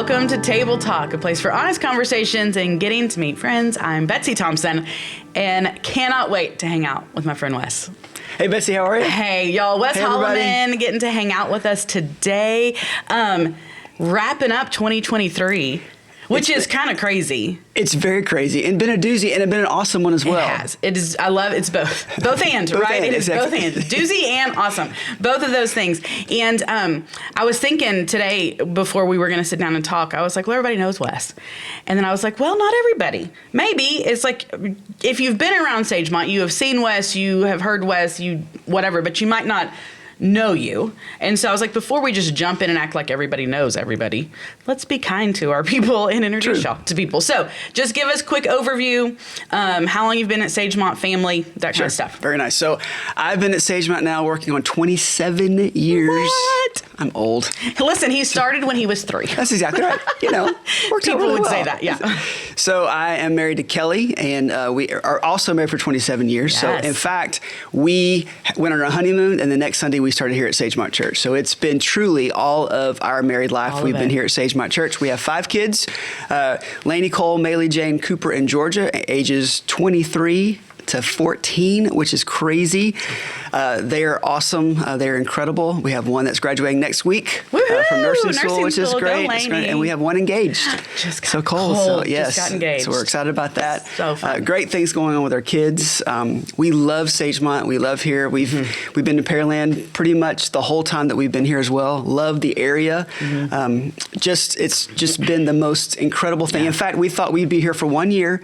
Welcome to Table Talk, a place for honest conversations and getting to meet friends. I'm Betsy Thompson and cannot wait to hang out with my friend Wes. Hey, Betsy, how are you? Hey, y'all. Wes Holloman getting to hang out with us today. Wrapping up 2023. Which is kind of crazy. It's very crazy and been a doozy and been an awesome one as well. It has. It is. I love it's both. Both and, right? It is exactly. Both and. Doozy and awesome. Both of those things. And I was thinking today before we were going to sit down and talk, I was like, well, everybody knows Wes. And then I was like, well, not everybody. Maybe it's like if you've been around Sagemont, you have seen Wes, you have heard Wes, you whatever, but you might not know you. And so I was like, before we just jump in and act like everybody knows everybody, let's be kind to our people and introduce y'all to people. So just give us a quick overview, how long you've been at Sagemont family, that kind of stuff. Very nice. So I've been at Sagemont now working on 27 years. What? I'm old. Listen, he started when he was 3. That's exactly right. You know, worked people really would well. say that, yeah. So I am married to Kelly, and we are also married for 27 years. Yes. So in fact, we went on our honeymoon, and the next Sunday we started here at Sagemont Church. So it's been truly all of our married life. We've been here at Sagemont Church. We have 5 kids, Lainey, Cole, Maylee, Jane, Cooper, and Georgia, ages 23 to 14, which is crazy. They are awesome. They're incredible. We have one that's graduating next week from nursing school, which is great. And we have one engaged. Just got so Cole. So yes, just got engaged. So we're excited about that. So fun. Great things going on with our kids. We love Sagemont. We love here. We've been to Pearland pretty much the whole time that we've been here as well. Love the area. It's just been the most incredible thing. In fact, we thought we'd be here for 1 year.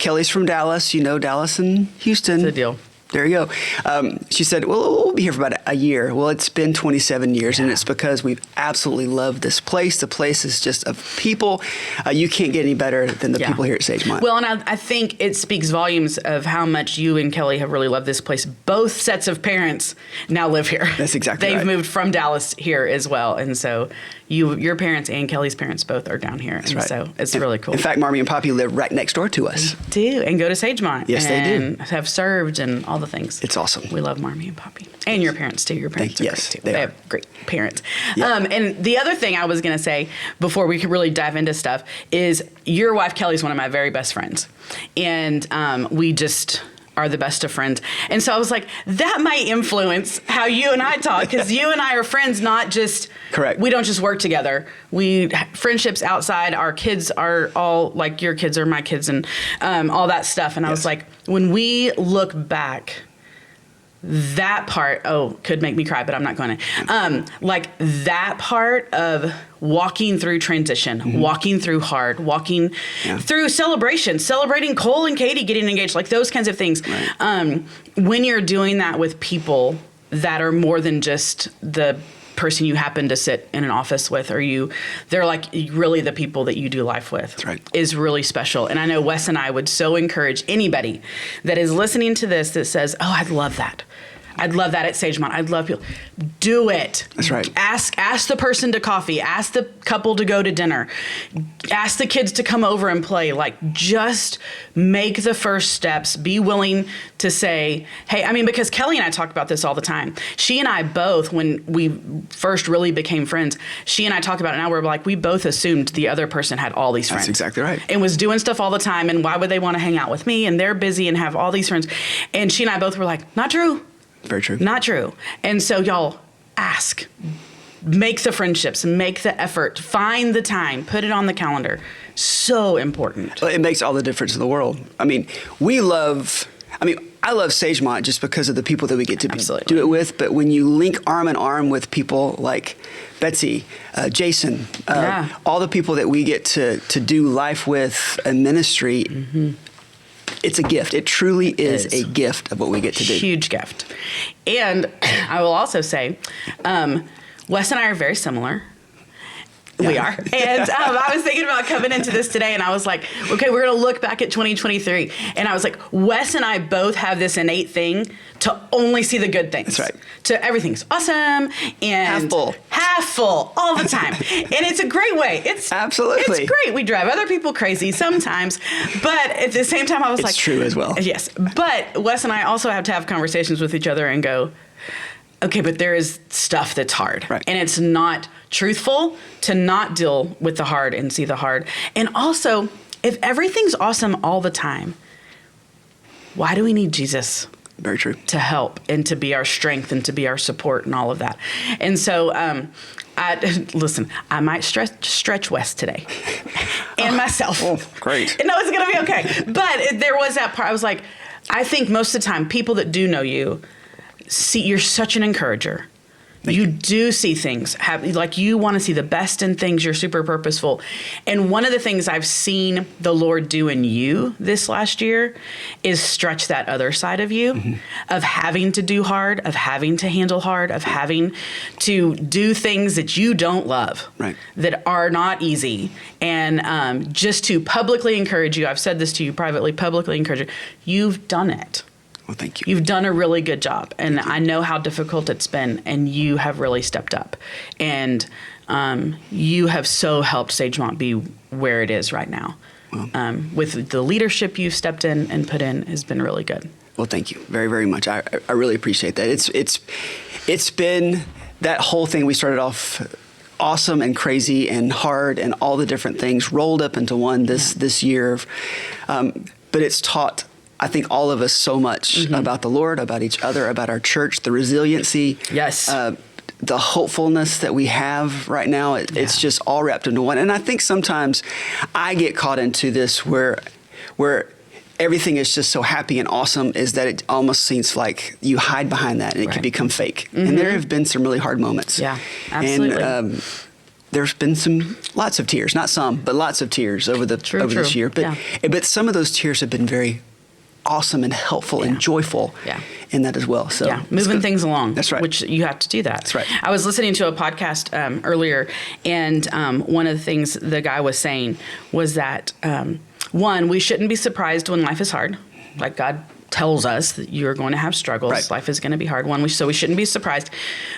Kelly's from Dallas. You know Dallas and Houston. It's a deal. There you go. She said, well, we'll be here for about a year. Well, it's been 27 years, and it's because we've absolutely loved this place. The place is just of people. You can't get any better than the people here at Sagemont. Well, and I think it speaks volumes of how much you and Kelly have really loved this place. Both sets of parents now live here. That's exactly right. They've moved from Dallas here as well, and so your parents and Kelly's parents both are down here. That's right. So it's really cool. In fact, Marmy and Poppy live right next door to us. They do, and go to Sagemont. Yes, they do. And have served and all the things. It's awesome. We love Marmy and Poppy. And your parents, too. Your parents are great, too. They have great parents. Yep. And the other thing I was going to say before we could really dive into stuff is your wife, Kelly's one of my very best friends. And we just are the best of friends. And so I was like, that might influence how you and I talk, because you and I are friends, not just... Correct. We don't just work together. We friendships outside. Our kids are all like your kids are my kids and all that stuff. And I was like, when we look back... That part, could make me cry, but I'm not going to. Like that part of walking through transition, walking through hard, walking through celebration, celebrating Cole and Katie getting engaged, like those kinds of things. Right. When you're doing that with people that are more than just the person you happen to sit in an office with, or they're like really the people that you do life with. That's right. Is really special. And I know Wes and I would so encourage anybody that is listening to this that says, I'd love that. I'd love that at Sagemont. I'd love people. Do it. That's right. Ask the person to coffee. Ask the couple to go to dinner. Ask the kids to come over and play. Like, just make the first steps. Be willing to say, hey, because Kelly and I talk about this all the time. She and I both, when we first really became friends, she and I talk about it now. We're like, we both assumed the other person had all these friends. That's exactly right. And was doing stuff all the time. And why would they want to hang out with me? And they're busy and have all these friends. And she and I both were like, not true. Very true. Not true. And so y'all ask, make the friendships, make the effort, find the time, put it on the calendar. So important. It makes all the difference in the world. I love Sagemont just because of the people that we get to do it with. But when you link arm in arm with people like Betsy, Jason, all the people that we get to do life with and ministry, it's a gift. It truly is a gift of what we get to do. Huge gift. And I will also say, Wes and I are very similar. Yeah. We are. And I was thinking about coming into this today, and I was like, okay, we're going to look back at 2023. And I was like, Wes and I both have this innate thing to only see the good things. That's right. To everything's awesome and half full all the time. And it's a great way. It's absolutely. It's great. We drive other people crazy sometimes, but at the same time, I was like, it's true as well. Yes. But Wes and I also have to have conversations with each other and go, okay, but there is stuff that's hard. Right. And it's not truthful to not deal with the hard and see the hard. And also, if everything's awesome all the time, why do we need Jesus? Very true. To help and to be our strength and to be our support and all of that. And so, I might stretch Wes today and myself. Oh, great. No, it's going to be okay. But there was that part. I was like, I think most of the time, people that do know you, see, you're such an encourager. You do see things, like you want to see the best in things. You're super purposeful. And one of the things I've seen the Lord do in you this last year is stretch that other side of you, of having to do hard, of having to handle hard, of having to do things that you don't love, that are not easy. And just to publicly encourage you, I've said this to you privately, publicly encourage you, you've done it. Well, thank you. You've done a really good job, and I know how difficult it's been, and you have really stepped up. And you have so helped Sagemont be where it is right now. Well, with the leadership you've stepped in and put in has been really good. Well, thank you very, very much. I really appreciate that. It's been that whole thing. We started off awesome and crazy and hard and all the different things rolled up into one this year. But it's taught, I think, all of us so much about the Lord, about each other, about our church, the resiliency. Yes. The hopefulness that we have right now. It's just all wrapped into one. And I think sometimes I get caught into this where everything is just so happy and awesome, is that it almost seems like you hide behind that and it can become fake. And there have been some really hard moments. Yeah, absolutely. And there's been lots of tears, not some, but lots of tears over this year. But some of those tears have been very awesome and helpful and joyful in that as well. So moving things along. That's right. Which you have to do that. That's right. I was listening to a podcast earlier, and one of the things the guy was saying was that one, we shouldn't be surprised when life is hard. Like God tells us that you're going to have struggles. Right. Life is going to be hard. So we shouldn't be surprised.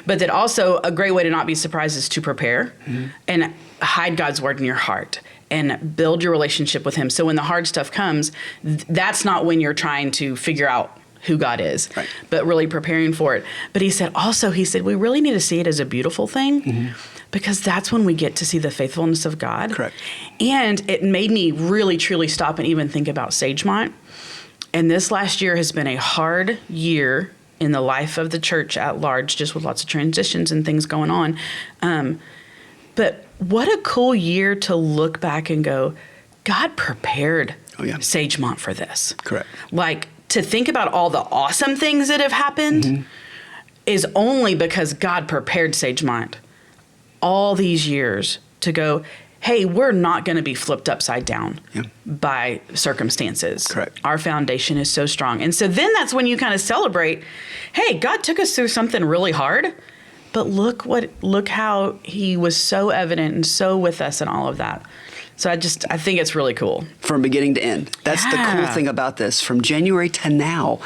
But that also a great way to not be surprised is to prepare and hide God's word in your heart and build your relationship with him. So when the hard stuff comes, that's not when you're trying to figure out who God is, but really preparing for it. But he said, we really need to see it as a beautiful thing because that's when we get to see the faithfulness of God. Correct. And it made me really, truly stop and even think about Sagemont. And this last year has been a hard year in the life of the church at large, just with lots of transitions and things going on. But what a cool year to look back and go, God prepared Sagemont for this. Correct. Like, to think about all the awesome things that have happened is only because God prepared Sagemont all these years to go, hey, we're not going to be flipped upside down by circumstances. Correct. Our foundation is so strong. And so then that's when you kind of celebrate, hey, God took us through something really hard, but look how he was so evident and so with us and all of that. So I think it's really cool. From beginning to end. That's the cool thing about this. From January to now,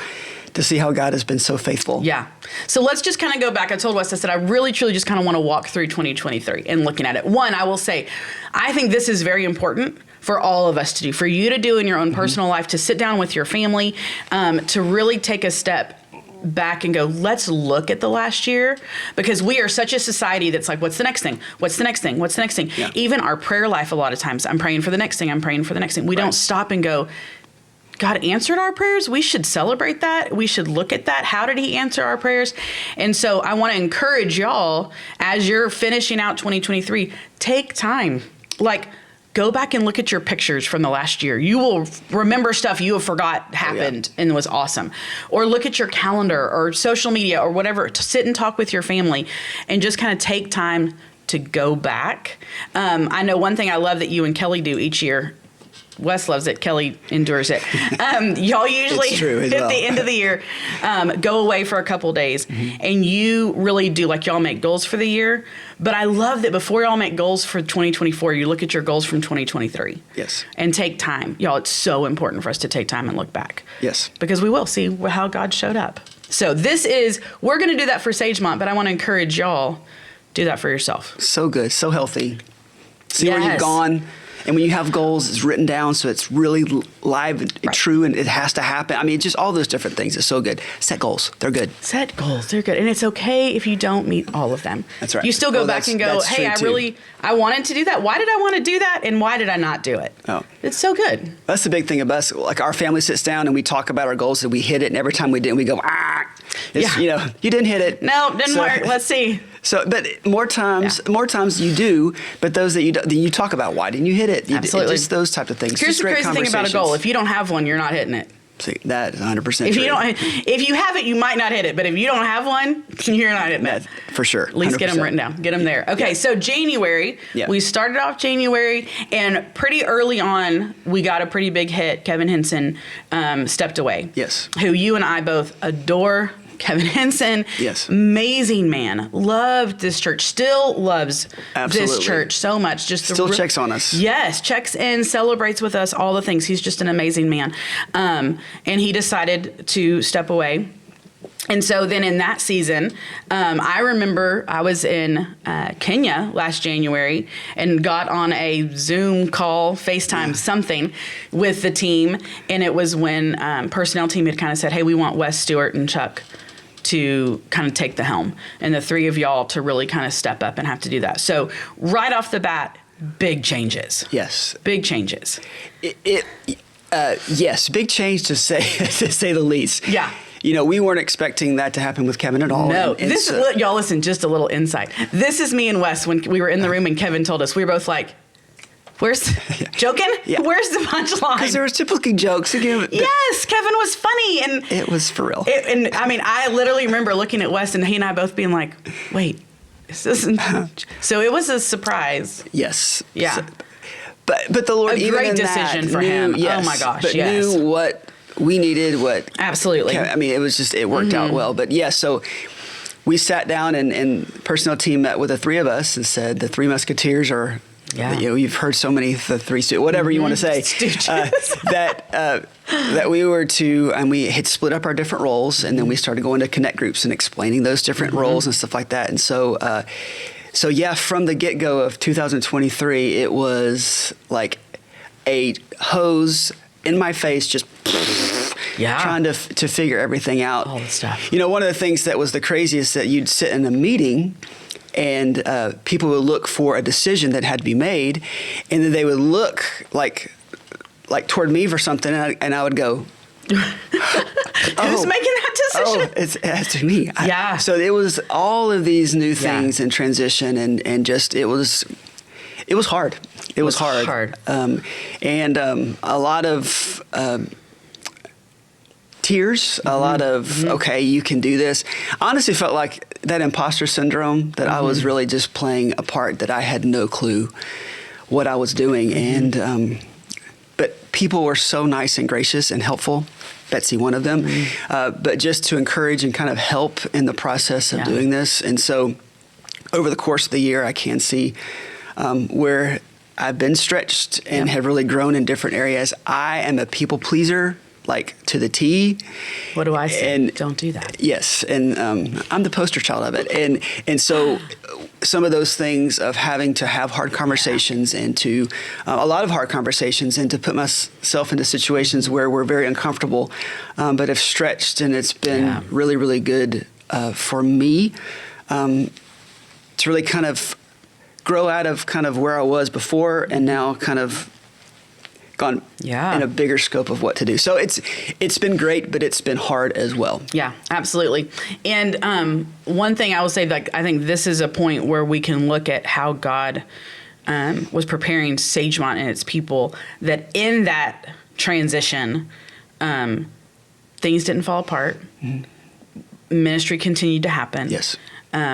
to see how God has been so faithful. Yeah. So let's just kind of go back. I told Wes, I said, I really, truly just kind of want to walk through 2023 and looking at it. One, I will say, I think this is very important for all of us to do, for you to do in your own personal life, to sit down with your family, to really take a step back and go, let's look at the last year, because we are such a society that's like, what's the next thing? What's the next thing? What's the next thing? Yeah. Even our prayer life, a lot of times, I'm praying for the next thing. I'm praying for the next thing. We don't stop and go, God answered our prayers. We should celebrate that. We should look at that. How did he answer our prayers? And so I want to encourage y'all, as you're finishing out 2023, take time. Like, go back and look at your pictures from the last year. You will remember stuff you have forgot happened and was awesome. Or look at your calendar or social media or whatever. To sit and talk with your family and just kind of take time to go back. I know one thing I love that you and Kelly do each year. Wes loves it. Kelly endures it. Y'all usually at the end of the year go away for a couple days, and you really do, like, y'all make goals for the year. But I love that before y'all make goals for 2024, you look at your goals from 2023. Yes. And take time. Y'all, it's so important for us to take time and look back. Yes. Because we will see how God showed up. So we're going to do that for Sagemont, but I want to encourage y'all, do that for yourself. So good. So healthy. See where you've gone. And when you have goals, it's written down, so it's really live and true, and it has to happen. I mean, just all those different things. It's so good. Set goals. They're good. Set goals. They're good. And it's okay if you don't meet all of them. That's right. You still go back and go, hey, I wanted to do that. Why did I want to do that? And why did I not do it? Oh. It's so good. That's the big thing of us. Like, our family sits down and we talk about our goals, and we hit it, and every time we didn't, we go, you didn't hit it. No, didn't work. Let's see. So, but more times you do, but those that you talk about, why didn't you hit it? Absolutely. Just those type of things. Here's the crazy thing about a goal. If you don't have one, you're not hitting it. See, that is 100% true. If you have it, you might not hit it. But if you don't have one, you're not hitting it. For sure. At least 100%. Get them written down. Get them there. Okay, so January, we started off January, and pretty early on, we got a pretty big hit. Kevin Henson stepped away. Yes. Who you and I both adore. Kevin Henson, yes, amazing man. Loved this church. Still loves this church so much. Just still checks on us. Yes, checks in, celebrates with us, all the things. He's just an amazing man. And he decided to step away. And so then in that season, I remember I was in Kenya last January and got on a Zoom call, FaceTime, something with the team. And it was when personnel team had kind of said, hey, we want Wes, Stewart, and Chuck to kind of take the helm, and the three of y'all to really kind of step up and have to do that. So right off the bat, big changes. Yes. Big changes. Yes, big change to say the least. Yeah. We weren't expecting that to happen with Kevin at all. No. Y'all listen, just a little insight. This is me and Wes when we were in the room and Kevin told us. We were both like, joking? Yeah. Where's the punchline? Because there was typically jokes. Yes, Kevin was funny. And it was for real. I literally remember looking at Wes and he and I both being like, wait, this isn't... So it was a surprise. Yes. Yeah. So, but the Lord, a even great decision for him. Yes, oh my gosh, but knew what we needed, Absolutely. It was just, it worked out well. But so we sat down and personnel team met with the three of us and said, the Three Musketeers are... Yeah. You've heard so many, the three, whatever you want to say, that we were to, and we had split up our different roles, and then we started going to connect groups and explaining those different roles and stuff like that. And so from the get-go of 2023, it was like a hose in my face, just trying to figure everything out. All the stuff. One of the things that was the craziest that you'd sit in a meeting and people would look for a decision that had to be made, and then they would look like toward me for something, and I would go, who's making that decision? It's to me. So it was all of these new things in transition, and just it was hard. It was hard. And a lot of tears, a lot of, okay, you can do this. I honestly felt like that imposter syndrome, that I was really just playing a part, that I had no clue what I was doing. And, but people were so nice and gracious and helpful. Betsy, one of them, but just to encourage and kind of help in the process of doing this. And so over the course of the year, I can see where I've been stretched and have really grown in different areas. I am a people pleaser, like to the T. What do I say? And don't do that. Yes, and I'm the poster child of it. And so some of those things of having to have hard conversations and to a lot of hard conversations, and to put myself into situations where we're very uncomfortable, but have stretched, and it's been really, really good for me to really kind of grow out of kind of where I was before, and now kind of gone in a bigger scope of what to do. So it's been great, but it's been hard as well. Yeah, absolutely. And one thing I will say, like, I think this is a point where we can look at how God was preparing Sagemont and its people, that in that transition, things didn't fall apart. Mm-hmm. Ministry continued to happen. Yes.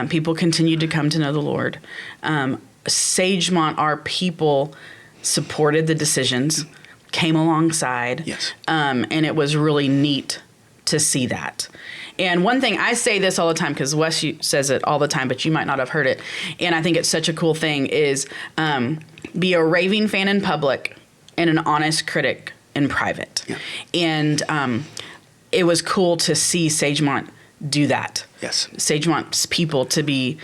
People continued to come to know the Lord. Sagemont, our people, supported the decisions, came alongside. Yes. And it was really neat to see that. And one thing, I say this all the time, because Wes says it all the time, but you might not have heard it. And I think it's such a cool thing, is be a raving fan in public and an honest critic in private. Yeah. And it was cool to see Sagemont do that. Yes. Sagemont's people to be,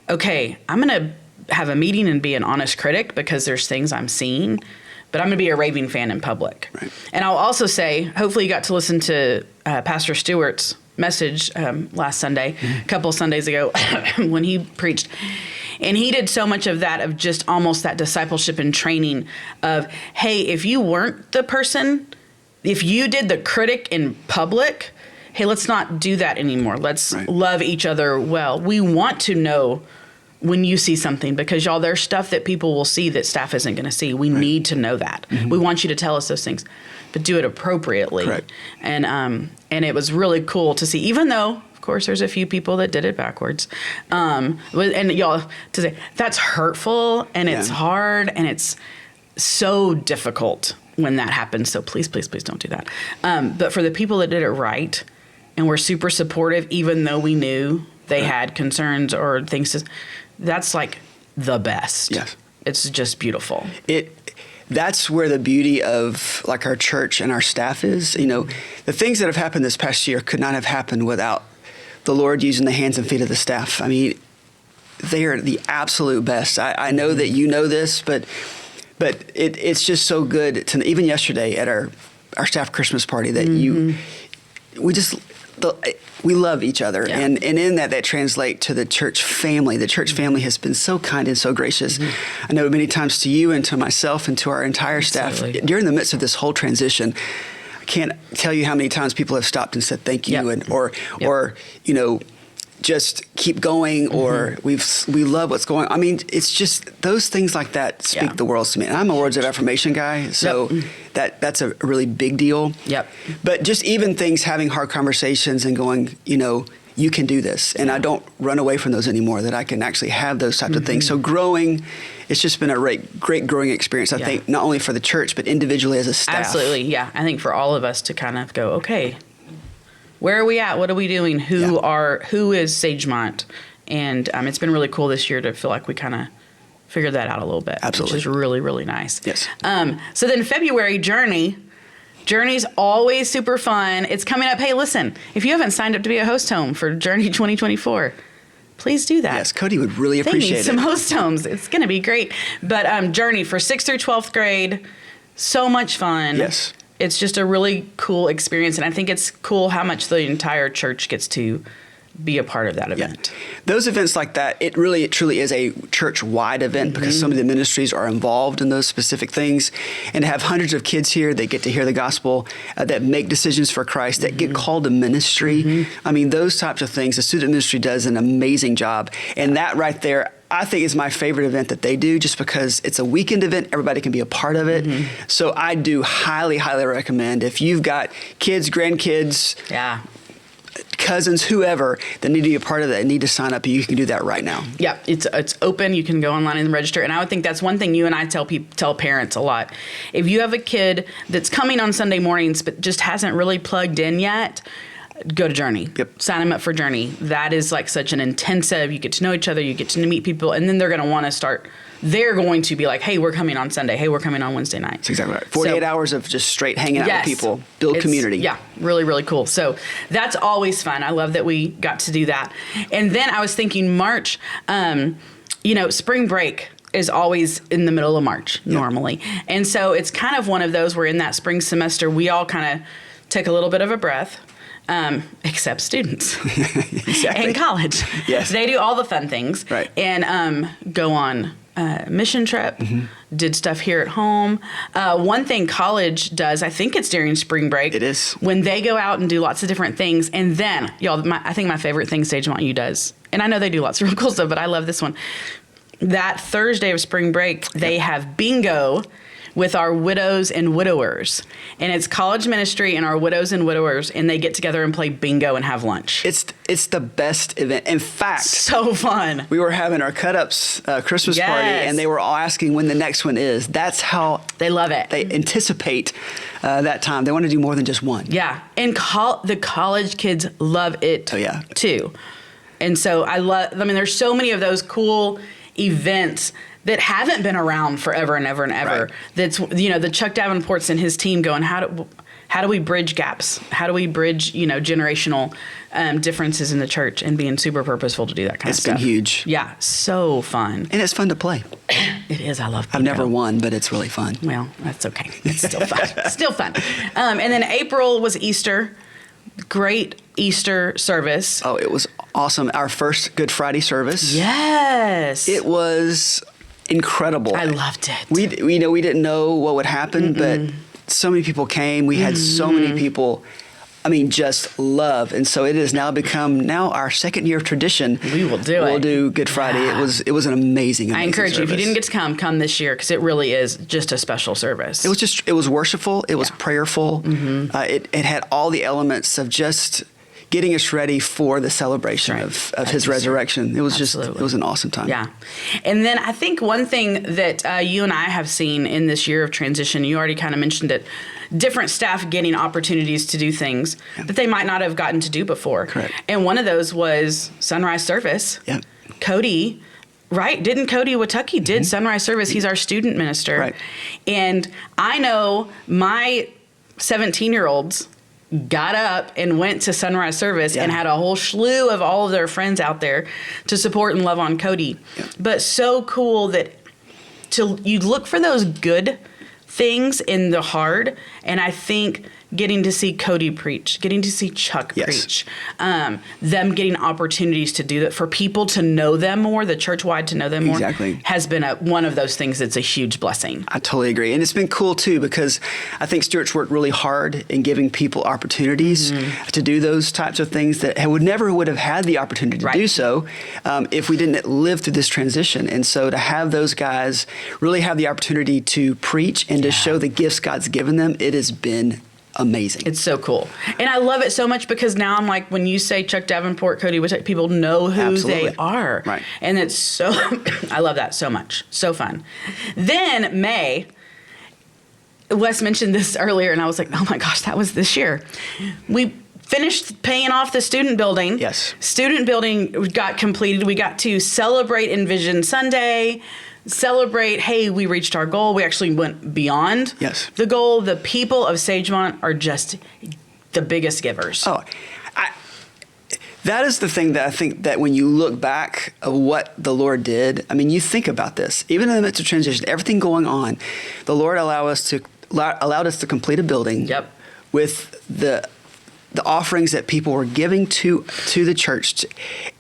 okay, I'm going to have a meeting and be an honest critic because there's things I'm seeing, but I'm going to be a raving fan in public. Right. And I'll also say, hopefully you got to listen to Pastor Stewart's message last Sunday, a couple of Sundays ago when he preached. And he did so much of that, of just almost that discipleship and training of, hey, if you weren't the person, if you did the critic in public, hey, let's not do that anymore. Let's love each other well. We want to know when you see something, because y'all, there's stuff that people will see that staff isn't going to see. We need to know that. We want you to tell us those things, but do it appropriately. Correct. And it was really cool to see, even though, of course, there's a few people that did it backwards. And y'all, to say that's hurtful and it's hard and it's so difficult when that happens. So please, please, please don't do that. But for the people that did it right and were super supportive, even though we knew they had concerns or things, that's like the best. Yes. It's just beautiful. That's where the beauty of like our church and our staff is. You know, the things that have happened this past year could not have happened without the Lord using the hands and feet of the staff. I mean, they are the absolute best. I know that you know this, but it's just so good to, even yesterday at our staff Christmas party, that we love each other. Yeah. And in that translate to the church family. The church family has been so kind and so gracious. I know many times to you and to myself and to our entire staff during the midst of this whole transition. I can't tell you how many times people have stopped and said thank you, and or you know, just keep going, or we love what's going on. I mean, it's just those things like that speak the world to me. And I'm a words of affirmation guy, so that's a really big deal. Yep. But just even things, having hard conversations and going, you know, you can do this. And I don't run away from those anymore, that I can actually have those types of things. So growing, it's just been a great growing experience, I think, not only for the church, but individually as a staff. Absolutely, yeah. I think for all of us to kind of go, okay, where are we at? What are we doing? Who is Sagemont? And it's been really cool this year to feel like we kind of figured that out a little bit. Absolutely. Which is really, really nice. Yes. So then February, Journey's always super fun. It's coming up. Hey, listen, if you haven't signed up to be a host home for Journey 2024, please do that. Yes, Cody would really appreciate it. They need some host homes. It's going to be great. But Journey for 6th through 12th grade, so much fun. Yes. It's just a really cool experience, and I think it's cool how much the entire church gets to be a part of that event. Yeah. Those events like that, it truly is a church-wide event, because some of the ministries are involved in those specific things. And to have hundreds of kids here, they get to hear the gospel, that make decisions for Christ, that get called to ministry. I mean, those types of things, the student ministry does an amazing job. And that right there, I think, is my favorite event that they do, just because it's a weekend event. Everybody can be a part of it. So I do highly, highly recommend, if you've got kids, grandkids, cousins, whoever that need to be a part of that and need to sign up, you can do that right now. Yeah, it's open. You can go online and register. And I would think that's one thing you and I tell parents a lot. If you have a kid that's coming on Sunday mornings but just hasn't really plugged in yet, go to Journey. Yep. Sign them up for Journey. That is like such an intensive, you get to know each other, you get to meet people, and then they're going to want to start, they're going to be like, hey, we're coming on Sunday. Hey, we're coming on Wednesday night. That's exactly right. 48 hours of just straight hanging out with people, build community. Yeah, really, really cool. So that's always fun. I love that we got to do that. And then I was thinking March, spring break is always in the middle of March normally. And so it's kind of one of those where in that spring semester, we all kind of take a little bit of a breath. Except students in college. Yes. They do all the fun things. Right. And go on mission trip, did stuff here at home. One thing college does, I think it's during spring break. It is. When they go out and do lots of different things. And then, y'all, I think my favorite thing sagemontchu does, and I know they do lots of real cool stuff, but I love this one. That Thursday of spring break, they have bingo with our widows and widowers. And it's college ministry and our widows and widowers, and they get together and play bingo and have lunch. It's the best event. In fact, so fun. We were having our cut-ups Christmas party, and they were all asking when the next one is. That's how they love it. They anticipate that time. They want to do more than just one. Yeah, and the college kids love it too. And so there's so many of those cool events that haven't been around forever and ever and ever. Right. That's, the Chuck Davenport's and his team going, how how do we bridge gaps? How do we bridge, generational differences in the church, and being super purposeful to do that kind of stuff. It's been huge. Yeah, so fun. And it's fun to play. It is. I love I've never won, but it's really fun. Well, that's okay. It's still fun. Still fun. And then April was Easter. Great Easter service. Oh, it was awesome. Our first Good Friday service. Yes. It was incredible. I loved it. We didn't know what would happen, but so many people came. We had so many people, just love. And so it has now become our second year of tradition. We will do it. We'll do Good Friday. Yeah. It was an amazing I encourage service. you, if you didn't get to come this year, because it really is just a special service. It was worshipful. It was prayerful. It had all the elements of just getting us ready for the celebration of his resurrection. It was it was an awesome time. Yeah. And then I think one thing that you and I have seen in this year of transition, you already kind of mentioned it, different staff getting opportunities to do things that they might not have gotten to do before. Correct. And one of those was sunrise service. Yep. Cody, right? Didn't Cody Watucky did sunrise service? He's our student minister. Right. And I know my 17-year-olds got up and went to sunrise service and had a whole slew of all of their friends out there to support and love on Cody. Yep. But so cool that you look for those good things in the hard, and I think getting to see Cody preach, getting to see Chuck preach, them getting opportunities to do that, for people to know them more, the church-wide to know them more, has been one of those things that's a huge blessing. I totally agree. And it's been cool, too, because I think Stuart's worked really hard in giving people opportunities to do those types of things that never would have had the opportunity to do so if we didn't live through this transition. And so to have those guys really have the opportunity to preach and to show the gifts God's given them, it has been amazing. It's so cool. And I love it so much because now I'm like, when you say Chuck Davenport, Cody, people know who they are. Right. And it's so, I love that so much. So fun. Then May, Wes mentioned this earlier, and I was like, oh my gosh, that was this year. We finished paying off the student building. Yes. Student building got completed. We got to celebrate Envision Sunday, celebrate, hey, we reached our goal. We actually went beyond the goal. The people of Sagemont are just the biggest givers. Oh, that is the thing that I think that when you look back at what the Lord did, you think about this. Even in the midst of transition, everything going on, the Lord allowed us to complete a building with the offerings that people were giving to the church,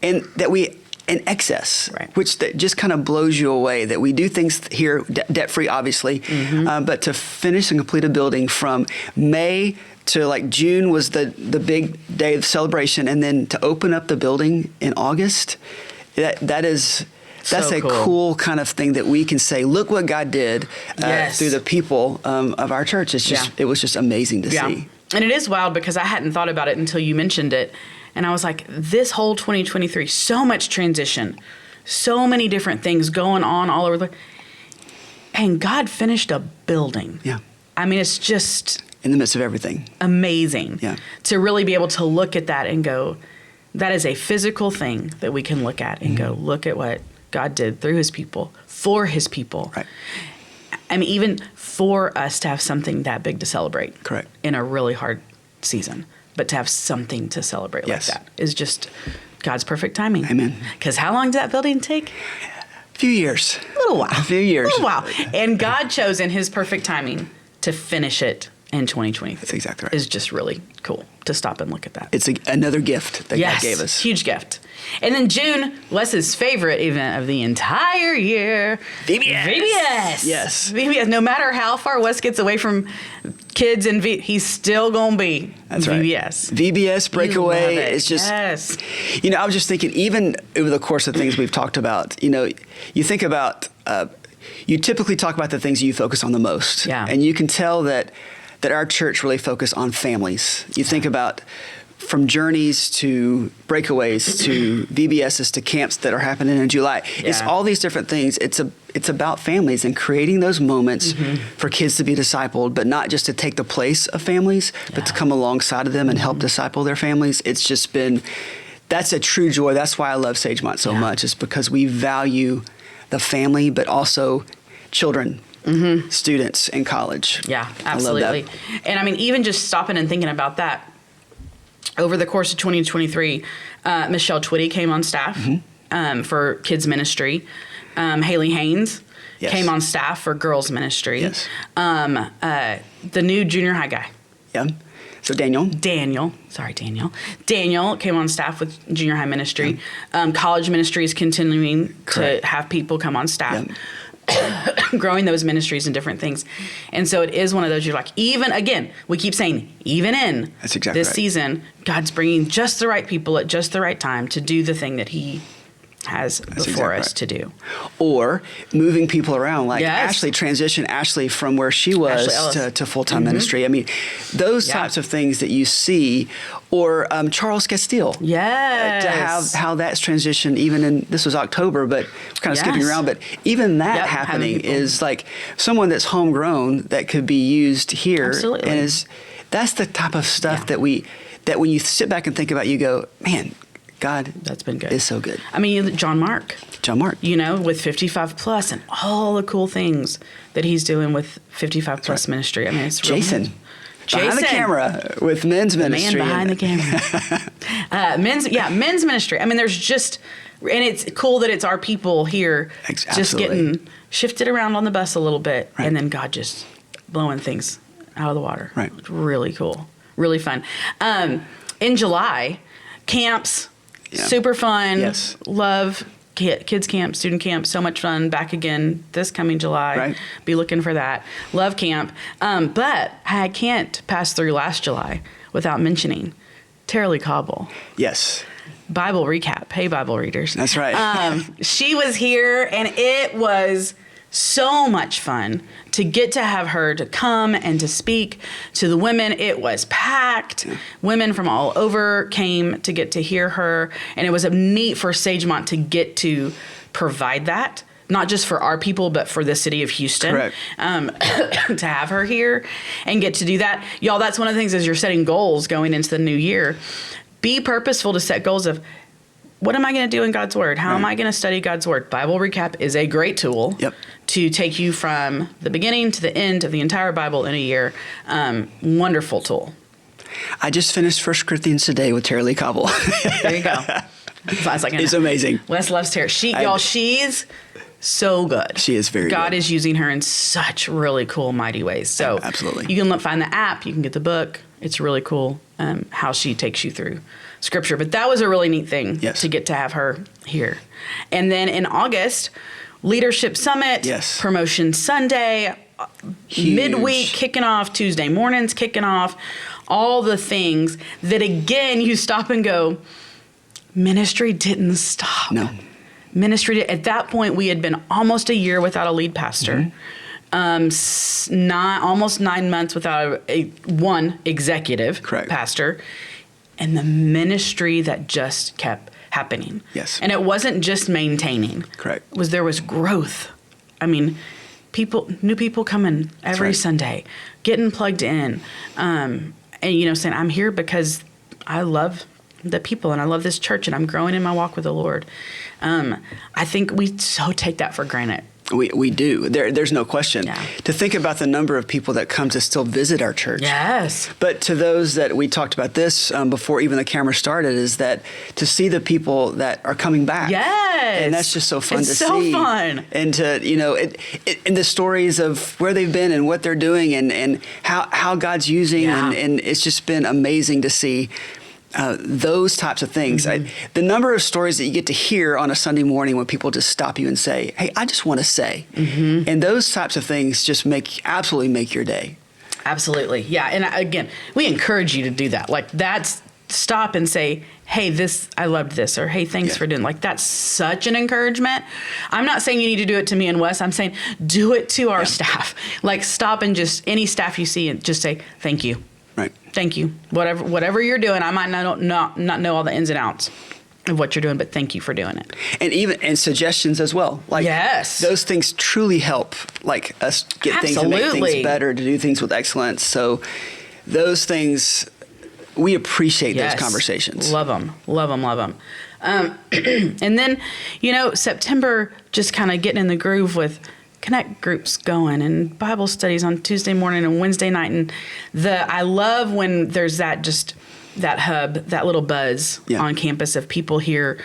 and that we in excess, which that just kind of blows you away, that we do things here debt-free, obviously, but to finish and complete a building from May to June was the big day of celebration, and then to open up the building in August, that's a cool kind of thing that we can say, look what God did through the people of our church. It's just it was just amazing to see. And it is wild because I hadn't thought about it until you mentioned it. And I was like, this whole 2023, so much transition, so many different things going on all over and God finished a building. Yeah. It's just in the midst of everything. Amazing. Yeah. To really be able to look at that and go, that is a physical thing that we can look at and go, look at what God did through his people, for his people. Right. Even for us to have something that big to celebrate. Correct. In a really hard season. But to have something to celebrate like that is just God's perfect timing. Amen. Because how long did that building take? A few years. A little while. A few years. A little while. And God chose in his perfect timing to finish it in 2023. That's exactly right. It's just really cool to stop and look at that. It's another gift that God gave us. Huge gift. And then June, Wes's favorite event of the entire year. VBS. VBS. Yes. VBS. No matter how far Wes gets away from kids and he's still going to be VBS. Right. VBS breakaway is just, I was just thinking, even over the course of things we've talked about, you think about, you typically talk about the things you focus on the most. Yeah. And you can tell that our church really focused on families. You think about from journeys to breakaways to VBSs to camps that are happening in July. Yeah. It's all these different things. It's about families and creating those moments for kids to be discipled, but not just to take the place of families, but to come alongside of them and help disciple their families. It's just been, that's a true joy. That's why I love Sagemont so much. It's because we value the family, but also children. students in college. Yeah, absolutely. And I mean, even just stopping and thinking about that, over the course of 2023, Michelle Twitty came on staff for kids ministry. Haley Haynes came on staff for girls ministry. Yes. The new junior high guy. Yeah. So Daniel came on staff with junior high ministry. College ministry is continuing to have people come on staff. Growing those ministries and different things. And so it is one of those, you're like, even, again, we keep saying, even in this season, God's bringing just the right people at just the right time to do the thing that he has before us to do. Or moving people around, like Ashley from where she was to full-time ministry. I mean, those types of things that you see. Or Charles Castile. Yes. To have how that's transitioned, even in, this was October, but we're kind of skipping around, but even that happening is like someone that's homegrown that could be used here. Absolutely. And that's the type of stuff that when you sit back and think about, you go, man, God, that's been good. Is so good. I mean, John Mark, with 55 plus and all the cool things that he's doing with 55 plus ministry. I mean, it's Jason. Behind the camera with men's ministry. Man behind the camera. Men's ministry. I mean, there's just, and it's cool that it's our people here just getting shifted around on the bus a little bit. Right. And then God just blowing things out of the water. Right. It's really cool. Really fun. In July, camps, super fun. Yes. Love kids camp, student camp, so much fun. Back again this coming July. Right. Be looking for that. Love camp. But I can't pass through last July without mentioning Tara Cobble. Yes. Bible recap. Hey, Bible readers. That's right. She was here, and it was so much fun to get to have her to come and to speak to the women. It was packed. Yeah. Women from all over came to get to hear her. And it was neat for Sagemont to get to provide that, not just for our people, but for the city of Houston. Correct. To have her here and get to do that. Y'all, that's one of the things as you're setting goals going into the new year. Be purposeful to set goals of, what am I going to do in God's Word? How am I going to study God's Word? Bible Recap is a great tool to take you from the beginning to the end of the entire Bible in a year. Wonderful tool. I just finished 1 Corinthians today with Tara Cobble. There you go. It's amazing. Wes loves Tara. She's so good. She is very good. God is using her in such really cool, mighty ways. So absolutely. You can find the app. You can get the book. It's really cool how she takes you through Scripture. But that was a really neat thing to get to have her here. And then in August, Leadership Summit, Promotion Sunday, midweek kicking off, Tuesday mornings kicking off, all the things that, again, you stop and go, ministry didn't stop. No. Ministry, at that point, we had been almost a year without a lead pastor. Almost 9 months without one executive pastor. And the ministry that just kept happening. Yes. And it wasn't just maintaining. Correct. There was growth. I mean, new people coming every Sunday, getting plugged in, and saying, I'm here because I love the people and I love this church and I'm growing in my walk with the Lord. I think we so take that for granted. We do. There's no question. Yeah. To think about the number of people that come to still visit our church. Yes. But to those that we talked about this before even the camera started, is that to see the people that are coming back. Yes. And that's just so fun to see. It's so fun. And to, and the stories of where they've been and what they're doing and how God's using. Yeah. And it's just been amazing to see those types of things. The number of stories that you get to hear on a Sunday morning when people just stop you and say, hey, I just want to say. And those types of things just absolutely make your day. Absolutely. Yeah. And again, we encourage you to do that. Like, that's stop and say, hey, I loved this, or hey, thanks for doing. Like, that's such an encouragement. I'm not saying you need to do it to me and Wes. I'm saying do it to our staff. Like, stop and just any staff you see and just say, thank you. Right. Thank you. Whatever you're doing, I might not know all the ins and outs of what you're doing, but thank you for doing it. And suggestions as well. Like, those things truly help, like, us get things and make things better, to do things with excellence. So those things, we appreciate those conversations. Love them. And then, September, just kind of getting in the groove with, connect groups going and Bible studies on Tuesday morning and Wednesday night. And I love when there's that hub, that little buzz on campus of people here,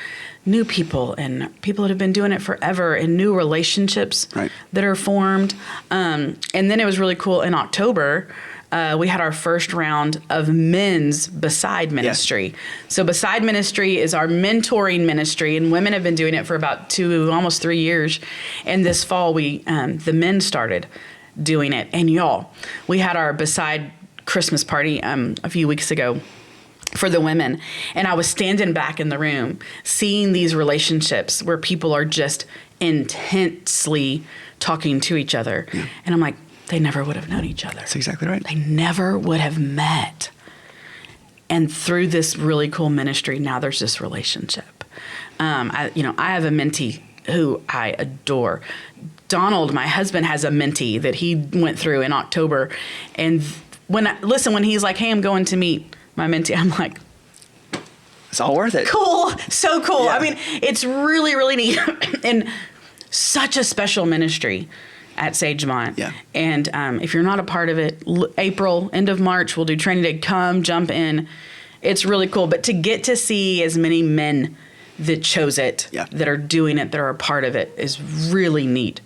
new people and people that have been doing it forever, and new relationships that are formed. And then it was really cool in October. We had our first round of men's Beside ministry. Yes. So Beside ministry is our mentoring ministry, and women have been doing it for about almost 3 years. And this fall, the men started doing it. And y'all, we had our Beside Christmas party a few weeks ago for the women. And I was standing back in the room, seeing these relationships where people are just intensely talking to each other. Yeah. And I'm like, they never would have known each other. That's exactly right. They never would have met. And through this really cool ministry, now there's this relationship. I have a mentee who I adore. Donald, my husband, has a mentee that he went through in October. And when he's like, hey, I'm going to meet my mentee, I'm like, it's all worth it. Cool. So cool. Yeah. I mean, it's really, really neat. And such a special ministry at Sagemont. Yeah. And if you're not a part of it, April, end of March, we'll do training day. Come, jump in. It's really cool. But to get to see as many men that chose it, that are doing it, that are a part of it, is really neat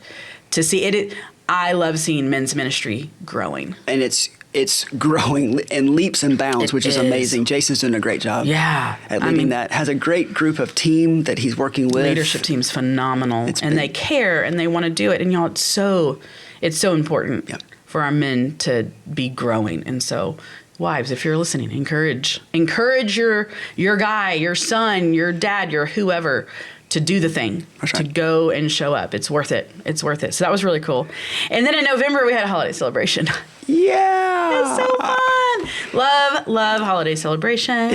to see. I love seeing men's ministry growing. And it's growing in leaps and bounds, which is amazing. Jason's doing a great job at leading that. Has a great group of team that he's working with. Leadership team's phenomenal. They care and they want to do it. And y'all, it's so important for our men to be growing. And so, wives, if you're listening, encourage your guy, your son, your dad, your whoever to do the thing, to go and show up. It's worth it. It's worth it. So that was really cool. And then in November, we had a holiday celebration. Yeah. It's so fun. Love holiday celebration.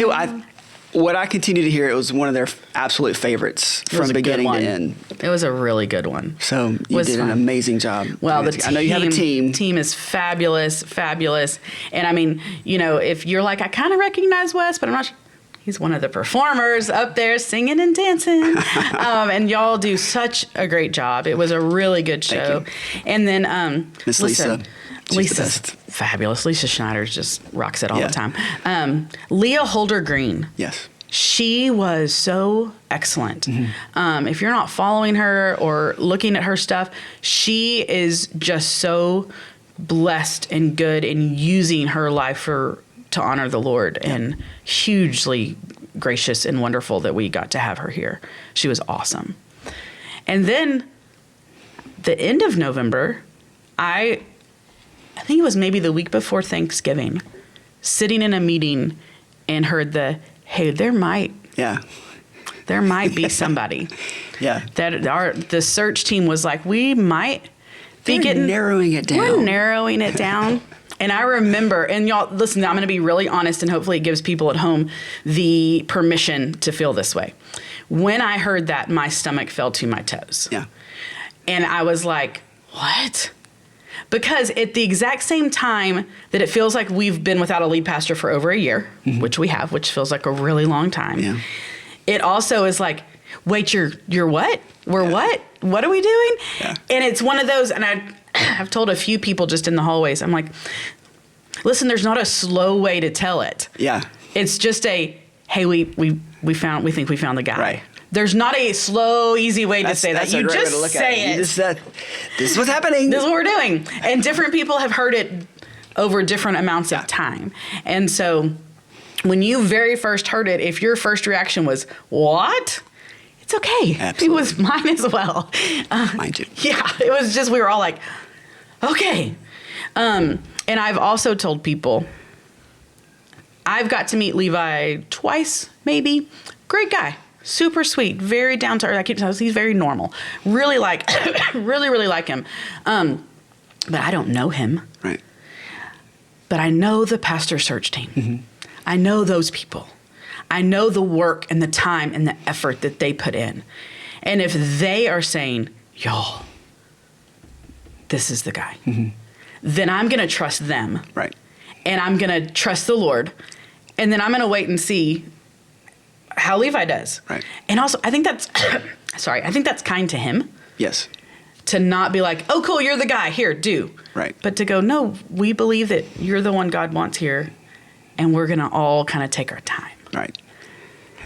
What I continue to hear, it was one of their absolute favorites from beginning to end. It was a really good one. So you did an amazing job. Well, I know you have a team. Team is fabulous. And I mean, if you're like, I kind of recognize Wes, but I'm not sure. He's one of the performers up there singing and dancing. And y'all do such a great job. It was a really good show. And then Miss Lisa. Lisa's fabulous. Lisa Schneider just rocks it all the time. Leah Holder Green. Yes. She was so excellent. Mm-hmm. If you're not following her or looking at her stuff, she is just so blessed and good in using her life to honor the Lord, and hugely gracious and wonderful that we got to have her here. She was awesome. And then the end of November, I think it was maybe the week before Thanksgiving, sitting in a meeting and heard hey, there might be somebody. That the search team was like, we might be narrowing it down. We're narrowing it down. And I remember, and y'all, listen, I'm going to be really honest, and hopefully it gives people at home the permission to feel this way. When I heard that, my stomach fell to my toes. Yeah. And I was like, what? Because at the exact same time that it feels like we've been without a lead pastor for over a year, which we have, which feels like a really long time, it also is like, wait, you're what? We're what? What are we doing? Yeah. And it's one of those, and I've told a few people just in the hallways, I'm like, listen, there's not a slow way to tell it. Yeah. It's just hey, we think we found the guy. Right. There's not a slow, easy way to say that. You just say it. This is what's happening. This is what we're doing. And different people have heard it over different amounts of time. And so when you very first heard it, if your first reaction was, what? It's okay. Absolutely. It was mine as well. Mine too. Yeah. It was just, we were all like, okay. And I've also told people, I've got to meet Levi twice, maybe. Great guy. Super sweet. Very down to earth. I keep telling you, he's very normal. Really really like him. But I don't know him. Right. But I know the pastor search team. Mm-hmm. I know those people. I know the work and the time and the effort that they put in. And if they are saying, y'all, this is the guy, then I'm going to trust them. Right. And I'm going to trust the Lord. And then I'm going to wait and see how Levi does. Right. And also, I think that's, I think that's kind to him. Yes. To not be like, oh, cool, you're the guy, here, do. Right. But to go, no, we believe that you're the one God wants here, and we're going to all kind of take our time. Right.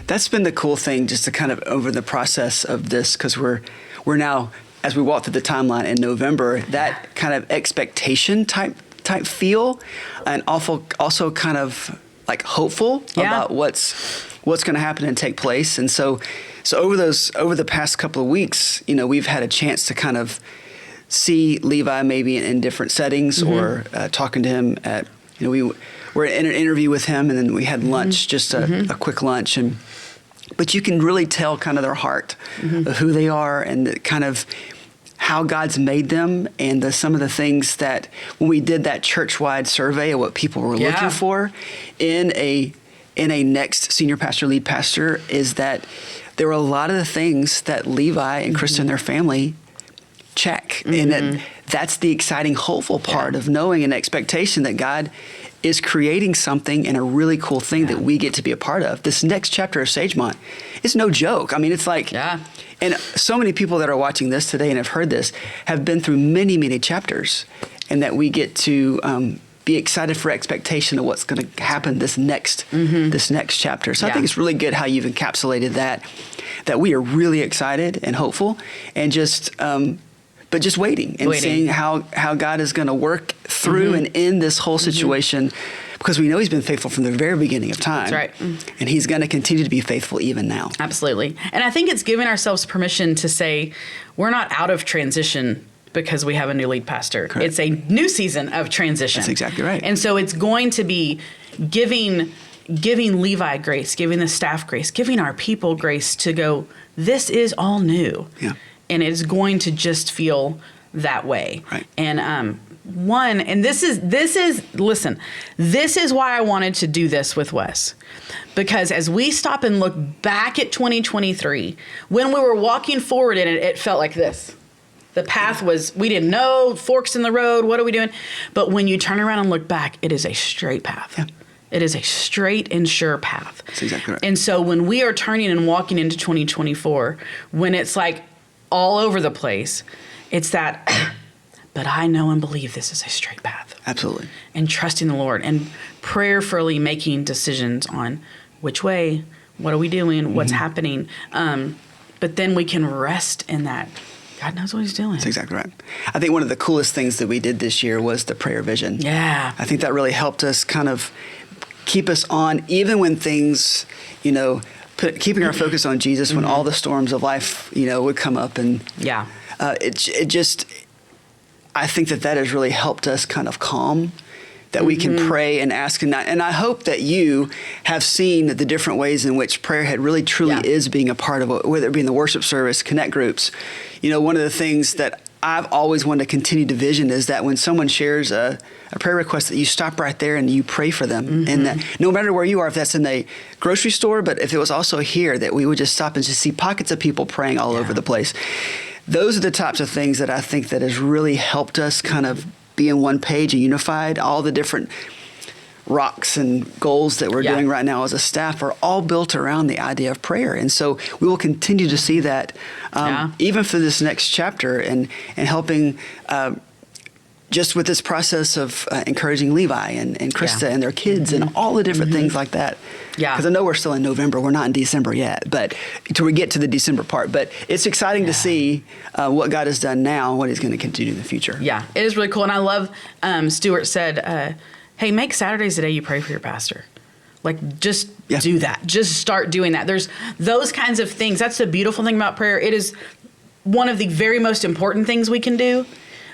That's been the cool thing, just to kind of over the process of this, because we're now, as we walk through the timeline in November, that kind of expectation type feel, and also kind of like hopeful about what's going to happen and take place. And so over the past couple of weeks, we've had a chance to kind of see Levi maybe in different settings, or talking to him at, we were in an interview with him, and then we had lunch, just a quick lunch, but you can really tell kind of their heart of who they are, and the kind of how God's made them, and some of the things that when we did that church-wide survey of what people were looking for in a next senior pastor, lead pastor, is that there were a lot of the things that Levi and Krista and their family check. And that's the exciting, hopeful part of knowing an expectation that God is creating something, and a really cool thing that we get to be a part of. This next chapter of Sagemont is no joke. I mean, it's like, and so many people that are watching this today and have heard this have been through many, many chapters, and that we get to be excited for expectation of what's going to happen this next chapter. So I think it's really good how you've encapsulated that we are really excited and hopeful, and just but just waiting and seeing how God is going to work through and in this whole situation, because we know he's been faithful from the very beginning of time. That's right. And he's going to continue to be faithful even now. Absolutely. And I think it's giving ourselves permission to say we're not out of transition because we have a new lead pastor. Correct. It's a new season of transition. That's exactly right. And so it's going to be giving Levi grace, giving the staff grace, giving our people grace to go, this is all new. Yeah. And it's going to just feel that way. Right. And this is why I wanted to do this with Wes. Because as we stop and look back at 2023, when we were walking forward in it, it felt like this. The path was, we didn't know, forks in the road, what are we doing? But when you turn around and look back, it is a straight path. Yeah. It is a straight and sure path. That's exactly right. And so when we are turning and walking into 2024, when it's like all over the place, it's that, but I know and believe this is a straight path. Absolutely. And trusting the Lord and prayerfully making decisions on which way, what are we doing, what's happening. But then we can rest in that. God knows what he's doing. That's exactly right. I think one of the coolest things that we did this year was the prayer vision. Yeah. I think that really helped us kind of keep us on, even when things, keeping our focus on Jesus when all the storms of life, would come up. And it just, I think that has really helped us kind of calm, that we can pray and ask. And I hope that you have seen the different ways in which prayer had really truly is being a part of it, whether it be in the worship service, connect groups. One of the things that I've always wanted to continue to vision is that when someone shares a prayer request, that you stop right there and you pray for them. And that no matter where you are, if that's in a grocery store, but if it was also here, that we would just stop and just see pockets of people praying all over the place. Those are the types of things that I think that has really helped us kind of be in one page and unified. All the different rocks and goals that we're doing right now as a staff are all built around the idea of prayer. And so we will continue to see that even for this next chapter, and helping just with this process of encouraging Levi and Krista and their kids and all the different things like that. Yeah. Because I know we're still in November. We're not in December yet, but till we get to the December part. But it's exciting to see what God has done now and what he's going to continue in the future. Yeah, it is really cool. And I love, Stuart said, hey, make Saturdays the day you pray for your pastor. Like, just do that. Just start doing that. There's those kinds of things. That's the beautiful thing about prayer. It is one of the very most important things we can do,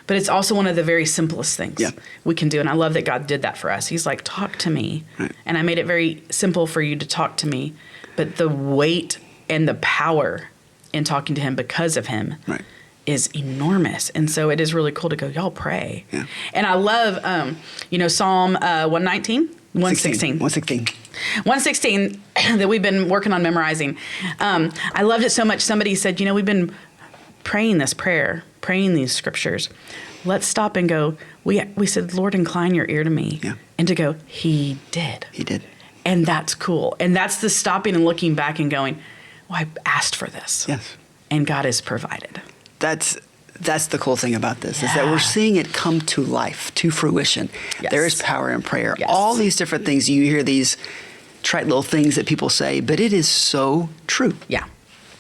but it's also one of the very simplest things we can do. And I love that God did that for us. He's like, talk to me. Right. And I made it very simple for you to talk to me. But the weight and the power in talking to him because of him is enormous. And so it is really cool to go, y'all pray. Yeah. And I love, Psalm 119, 116. 116 that we've been working on memorizing. I loved it so much. Somebody said, we've been praying this prayer, praying these scriptures. Let's stop and go, we said, Lord, incline your ear to me. Yeah. And to go, he did. He did. And that's cool. And that's the stopping and looking back and going, I asked for this. Yes. And God has provided. That's That's the cool thing about this, is that we're seeing it come to life, to fruition. Yes. There is power in prayer. Yes. All these different things, you hear these trite little things that people say, but it is so true. Yeah.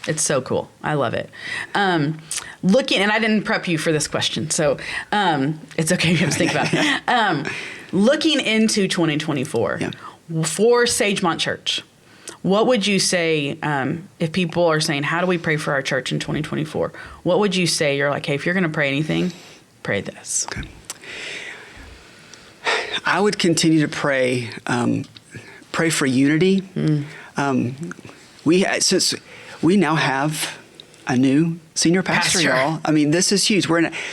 It's so cool. I love it. Looking, and I didn't prep you for this question, so it's okay if you have to think about it. Looking into 2024 for Sagemont Church, what would you say if people are saying, how do we pray for our church in 2024? What would you say? You're like, hey, if you're going to pray anything, pray this. Okay. I would continue to pray for unity. Since we now have a new senior pastor, y'all. I mean, this is huge.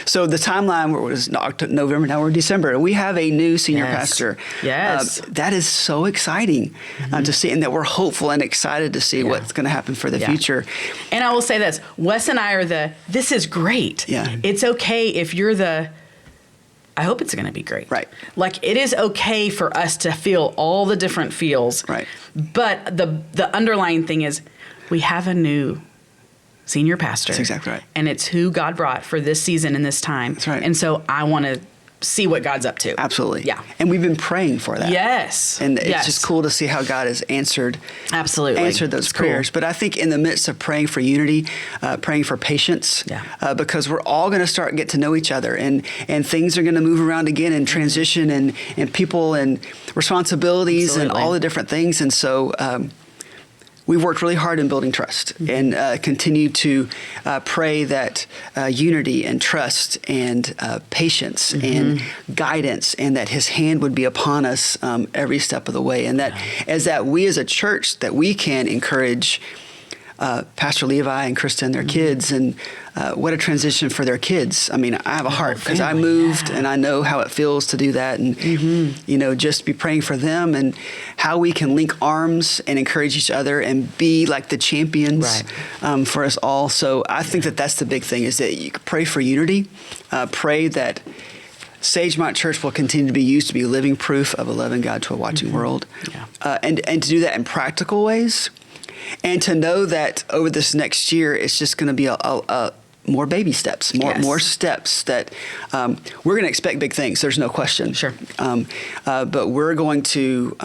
So the timeline was November, now we're December. We have a new senior pastor. Yes. That is so exciting to see, and that we're hopeful and excited to see what's going to happen for the future. And I will say this, Wes and I are this is great. Yeah. It's okay if you're I hope it's going to be great. Right. Like, it is okay for us to feel all the different feels. Right. But the underlying thing is we have a new senior pastor. That's exactly right. And it's who God brought for this season and this time. That's right. And so I want to see what God's up to. Absolutely. Yeah. And we've been praying for that. Yes. And it's just cool to see how God has answered those prayers. Cool. But I think in the midst of praying for unity, praying for patience, because we're all going to get to know each other, and things are going to move around again and transition and people and responsibilities and all the different things. And so we've worked really hard in building trust and continue to pray that unity and trust and patience and guidance, and that his hand would be upon us every step of the way. And that we as a church, that we can encourage Pastor Levi and Krista and their kids, and what a transition for their kids. I mean, I have a heart because I moved and I know how it feels to do that, and just be praying for them and how we can link arms and encourage each other and be like the champions for us all. So I think that's the big thing, is that you pray for unity, pray that Sagemont Church will continue to be used to be living proof of a loving God to a watching world, and to do that in practical ways. And to know that over this next year, it's just going to be a more baby steps, more steps that we're going to expect big things. There's no question. Sure. But we're going to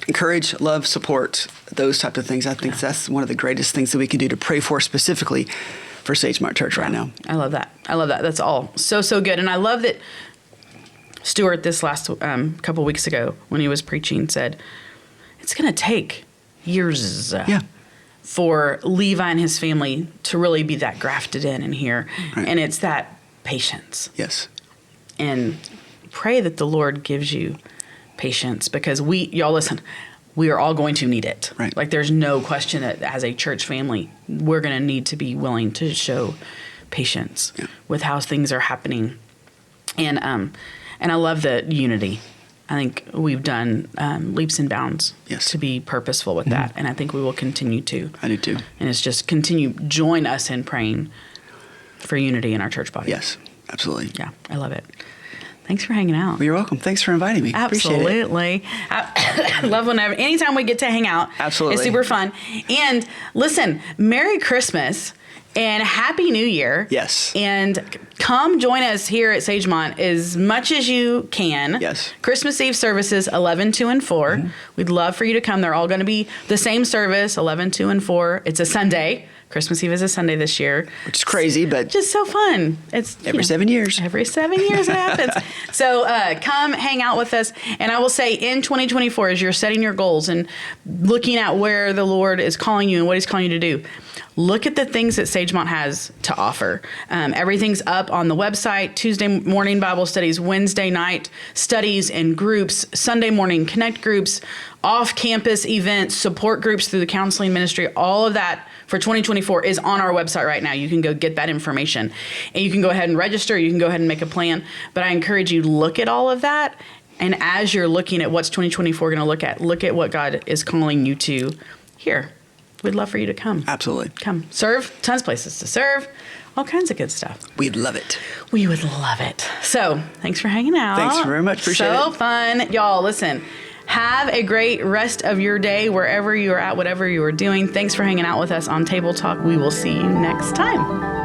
encourage, love, support, those types of things. I think that's one of the greatest things that we can do to pray for specifically for Sagemont Church right now. I love that. That's all so good. And I love that Stuart this last couple weeks ago when he was preaching said, it's going to take years for Levi and his family to really be that grafted in here. Right. And it's that patience. Yes. And pray that the Lord gives you patience, because y'all listen, we are all going to need it. Right. Like, there's no question that as a church family, we're going to need to be willing to show patience with how things are happening. And I love the unity. I think we've done leaps and bounds to be purposeful with that. And I think we will continue to. I do too. And it's just join us in praying for unity in our church body. Yes, absolutely. Yeah, I love it. Thanks for hanging out. Well, you're welcome. Thanks for inviting me. Absolutely. I love anytime we get to hang out. Absolutely. It's super fun. And listen, Merry Christmas and Happy New Year. Yes. And come join us here at Sagemont as much as you can. Yes. Christmas Eve services 11, 2, and 4. We'd love for you to come. They're all going to be the same service, 11, 2, and 4. It's a Sunday. Christmas Eve is a Sunday this year. Which is crazy, but just so fun. It's every 7 years. Every 7 years it happens. So come hang out with us. And I will say, in 2024, as you're setting your goals and looking at where the Lord is calling you and what he's calling you to do, look at the things that Sagemont has to offer. Everything's up on the website. Tuesday morning Bible studies, Wednesday night studies and groups, Sunday morning connect groups, off-campus events, support groups through the counseling ministry. All of that for 2024 is on our website right now. You can go get that information. And you can go ahead and register. You can go ahead and make a plan. But I encourage you to look at all of that. And as you're looking at what's 2024 going to look at what God is calling you to here. We'd love for you to come. Absolutely. Come. Serve. Tons of places to serve. All kinds of good stuff. We'd love it. We would love it. So, thanks for hanging out. Thanks very much. Appreciate it. So fun. Y'all, listen. Have a great rest of your day wherever you are at, whatever you are doing. Thanks for hanging out with us on Table Talk. We will see you next time.